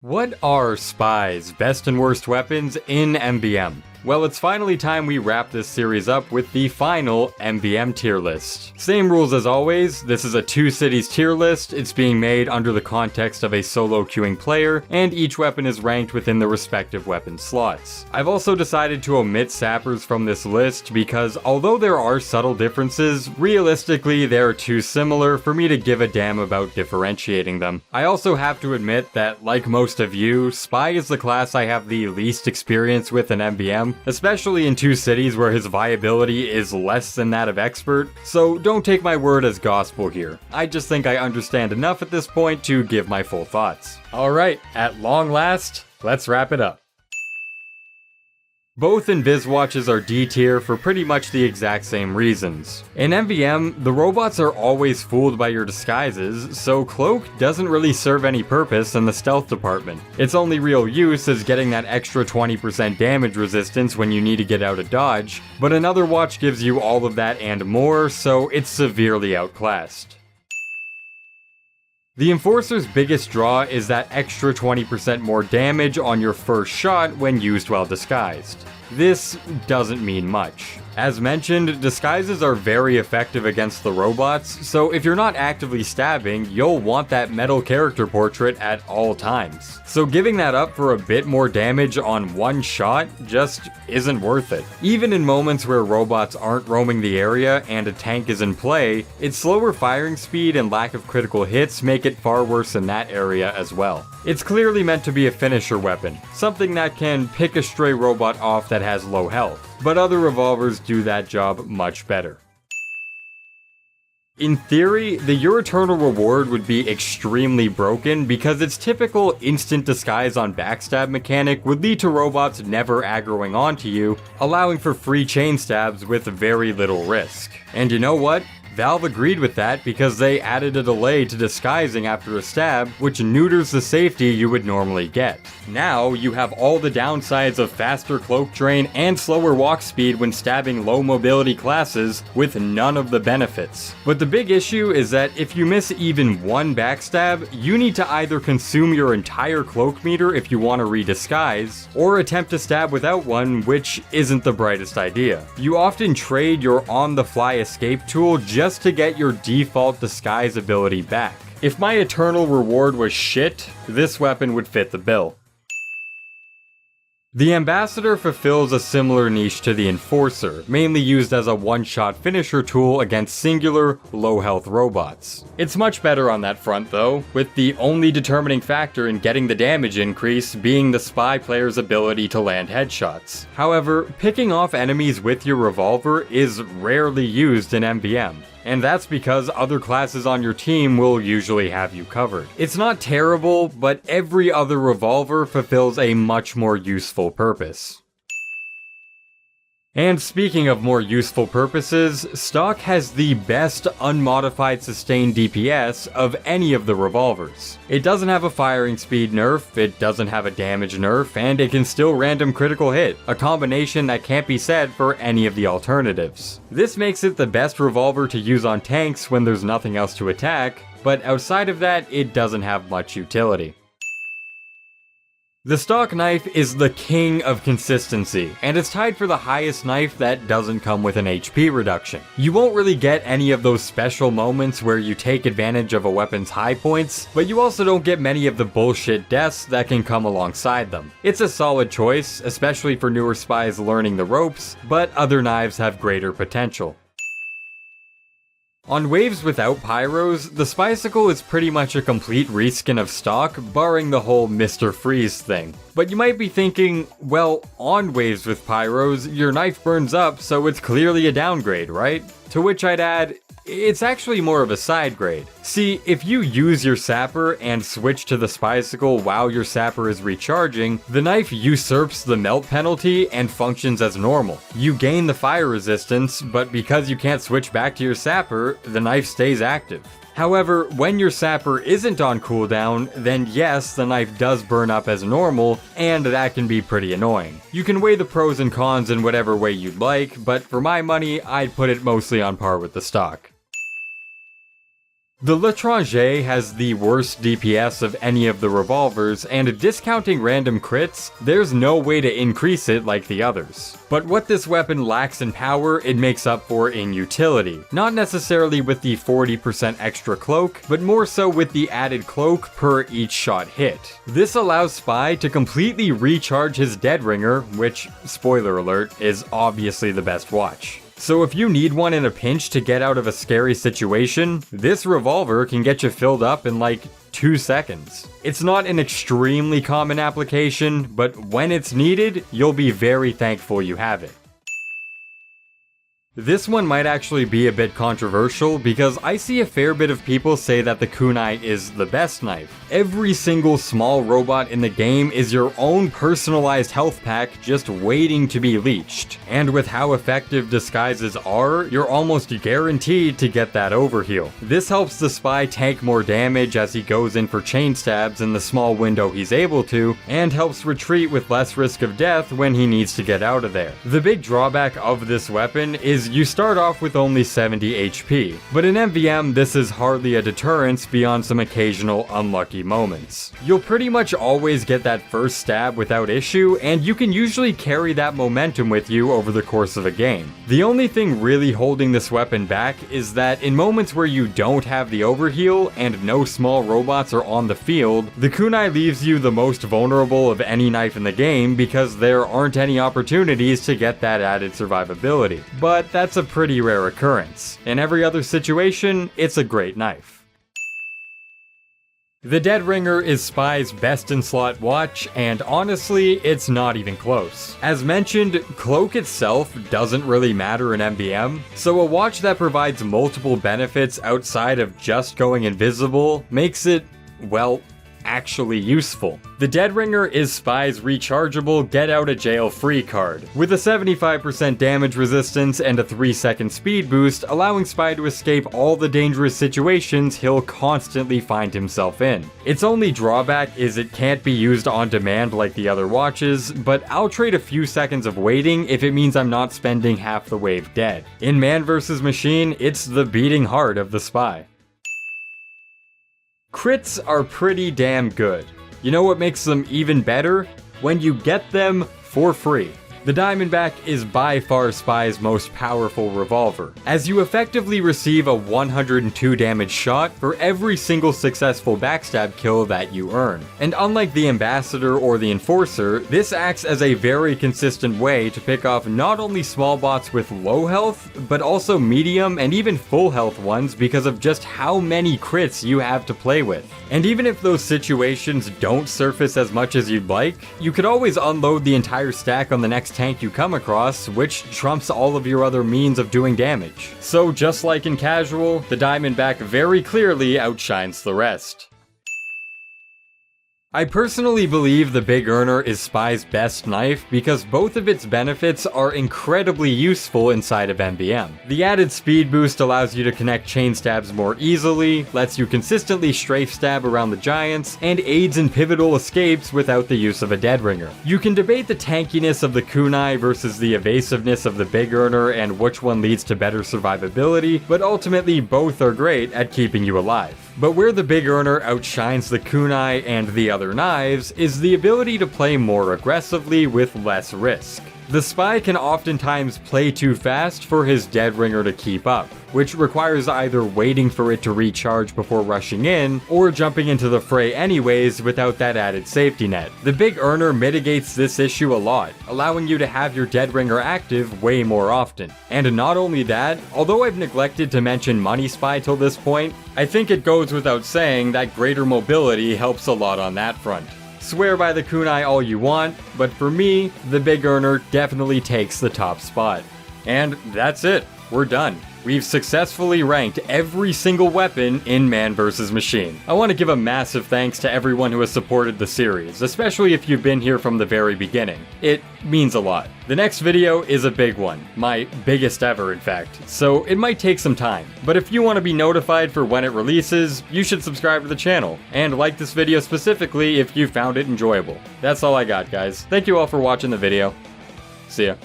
What are Spy's best and worst weapons in MvM? Well, it's finally time we wrap this series up with the final MvM tier list. Same rules as always, this is a 2 cities tier list, it's being made under the context of a solo queuing player, and each weapon is ranked within the respective weapon slots. I've also decided to omit sappers from this list because although there are subtle differences, realistically they are too similar for me to give a damn about differentiating them. I also have to admit that, like most of you, Spy is the class I have the least experience with in MvM, especially in 2 cities where his viability is less than that of Expert, so don't take my word as gospel here. I just think I understand enough at this point to give my full thoughts. Alright, at long last, let's wrap it up. Both Invis watches are D tier for pretty much the exact same reasons. In MvM, the robots are always fooled by your disguises, so Cloak doesn't really serve any purpose in the stealth department. Its only real use is getting that extra 20% damage resistance when you need to get out of dodge, but another watch gives you all of that and more, so it's severely outclassed. The Enforcer's biggest draw is that extra 20% more damage on your first shot when used while disguised. This doesn't mean much. As mentioned, disguises are very effective against the robots, so if you're not actively stabbing, you'll want that metal character portrait at all times. So giving that up for a bit more damage on one shot just isn't worth it. Even in moments where robots aren't roaming the area and a tank is in play, its slower firing speed and lack of critical hits make it far worse in that area as well. It's clearly meant to be a finisher weapon, something that can pick a stray robot off that has low health, but other revolvers do that job much better. In theory, the Your Eternal Reward would be extremely broken because its typical instant disguise on backstab mechanic would lead to robots never aggroing onto you, allowing for free chain stabs with very little risk. And you know what? Valve agreed with that because they added a delay to disguising after a stab, which neuters the safety you would normally get. Now, you have all the downsides of faster cloak drain and slower walk speed when stabbing low mobility classes with none of the benefits. But the big issue is that if you miss even one backstab, you need to either consume your entire cloak meter if you want to redisguise, or attempt to stab without one, which isn't the brightest idea. You often trade your on-the-fly escape tool just to get your default disguise ability back. If my Eternal Reward was shit, this weapon would fit the bill. The Ambassador fulfills a similar niche to the Enforcer, mainly used as a one-shot finisher tool against singular, low-health robots. It's much better on that front though, with the only determining factor in getting the damage increase being the Spy player's ability to land headshots. However, picking off enemies with your revolver is rarely used in MvM. And that's because other classes on your team will usually have you covered. It's not terrible, but every other revolver fulfills a much more useful purpose. And speaking of more useful purposes, Stock has the best unmodified sustained DPS of any of the revolvers. It doesn't have a firing speed nerf, it doesn't have a damage nerf, and it can still random critical hit, a combination that can't be said for any of the alternatives. This makes it the best revolver to use on tanks when there's nothing else to attack, but outside of that, it doesn't have much utility. The stock knife is the king of consistency, and it's tied for the highest knife that doesn't come with an HP reduction. You won't really get any of those special moments where you take advantage of a weapon's high points, but you also don't get many of the bullshit deaths that can come alongside them. It's a solid choice, especially for newer spies learning the ropes, but other knives have greater potential. On waves without pyros, the Spycicle is pretty much a complete reskin of stock, barring the whole Mr. Freeze thing. But you might be thinking, well, on waves with pyros, your knife burns up, so it's clearly a downgrade, right? To which I'd add, it's actually more of a side grade. See, if you use your sapper and switch to the Spycicle while your sapper is recharging, the knife usurps the melt penalty and functions as normal. You gain the fire resistance, but because you can't switch back to your sapper, the knife stays active. However, when your sapper isn't on cooldown, then yes, the knife does burn up as normal, and that can be pretty annoying. You can weigh the pros and cons in whatever way you'd like, but for my money, I'd put it mostly on par with the stock. The L'Étranger has the worst DPS of any of the revolvers, and discounting random crits, there's no way to increase it like the others. But what this weapon lacks in power, it makes up for in utility. Not necessarily with the 40% extra cloak, but more so with the added cloak per each shot hit. This allows Spy to completely recharge his Dead Ringer, which, spoiler alert, is obviously the best watch. So if you need one in a pinch to get out of a scary situation, this revolver can get you filled up in like 2 seconds. It's not an extremely common application, but when it's needed, you'll be very thankful you have it. This one might actually be a bit controversial because I see a fair bit of people say that the kunai is the best knife. Every single small robot in the game is your own personalized health pack just waiting to be leeched. And with how effective disguises are, you're almost guaranteed to get that overheal. This helps the Spy tank more damage as he goes in for chain stabs in the small window he's able to, and helps retreat with less risk of death when he needs to get out of there. The big drawback of this weapon is you start off with only 70 HP, but in MvM this is hardly a deterrence beyond some occasional unlucky moments. You'll pretty much always get that first stab without issue, and you can usually carry that momentum with you over the course of a game. The only thing really holding this weapon back is that in moments where you don't have the overheal and no small robots are on the field, the kunai leaves you the most vulnerable of any knife in the game because there aren't any opportunities to get that added survivability. But that's a pretty rare occurrence. In every other situation, it's a great knife. The Dead Ringer is Spy's best in slot watch, and honestly, it's not even close. As mentioned, cloak itself doesn't really matter in MvM, so a watch that provides multiple benefits outside of just going invisible makes it, well, actually useful. The Dead Ringer is Spy's rechargeable get out of jail free card, with a 75% damage resistance and a 3-second speed boost, allowing Spy to escape all the dangerous situations he'll constantly find himself in. Its only drawback is it can't be used on demand like the other watches, but I'll trade a few seconds of waiting if it means I'm not spending half the wave dead. In Man vs. Machine, it's the beating heart of the Spy. Crits are pretty damn good. You know what makes them even better? When you get them for free. The Diamondback is by far Spy's most powerful revolver, as you effectively receive a 102 damage shot for every single successful backstab kill that you earn. And unlike the Ambassador or the Enforcer, this acts as a very consistent way to pick off not only small bots with low health, but also medium and even full health ones because of just how many crits you have to play with. And even if those situations don't surface as much as you'd like, you could always unload the entire stack on the next tank you come across, which trumps all of your other means of doing damage. So just like in casual, the Diamondback very clearly outshines the rest. I personally believe the Big Earner is Spy's best knife because both of its benefits are incredibly useful inside of MvM. The added speed boost allows you to connect chain stabs more easily, lets you consistently strafe stab around the giants, and aids in pivotal escapes without the use of a Dead Ringer. You can debate the tankiness of the kunai versus the evasiveness of the Big Earner and which one leads to better survivability, but ultimately both are great at keeping you alive. But where the Big Earner outshines the kunai and the other knives is the ability to play more aggressively with less risk. The Spy can oftentimes play too fast for his Dead Ringer to keep up, which requires either waiting for it to recharge before rushing in, or jumping into the fray anyways without that added safety net. The Big Earner mitigates this issue a lot, allowing you to have your Dead Ringer active way more often. And not only that, although I've neglected to mention Money Spy till this point, I think it goes without saying that greater mobility helps a lot on that front. Swear by the kunai all you want, but for me, the Big Earner definitely takes the top spot. And that's it, we're done. We've successfully ranked every single weapon in Man vs. Machine. I want to give a massive thanks to everyone who has supported the series, especially if you've been here from the very beginning. It means a lot. The next video is a big one, my biggest ever in fact, so it might take some time. But if you want to be notified for when it releases, you should subscribe to the channel, and like this video specifically if you found it enjoyable. That's all I got, guys. Thank you all for watching the video. See ya.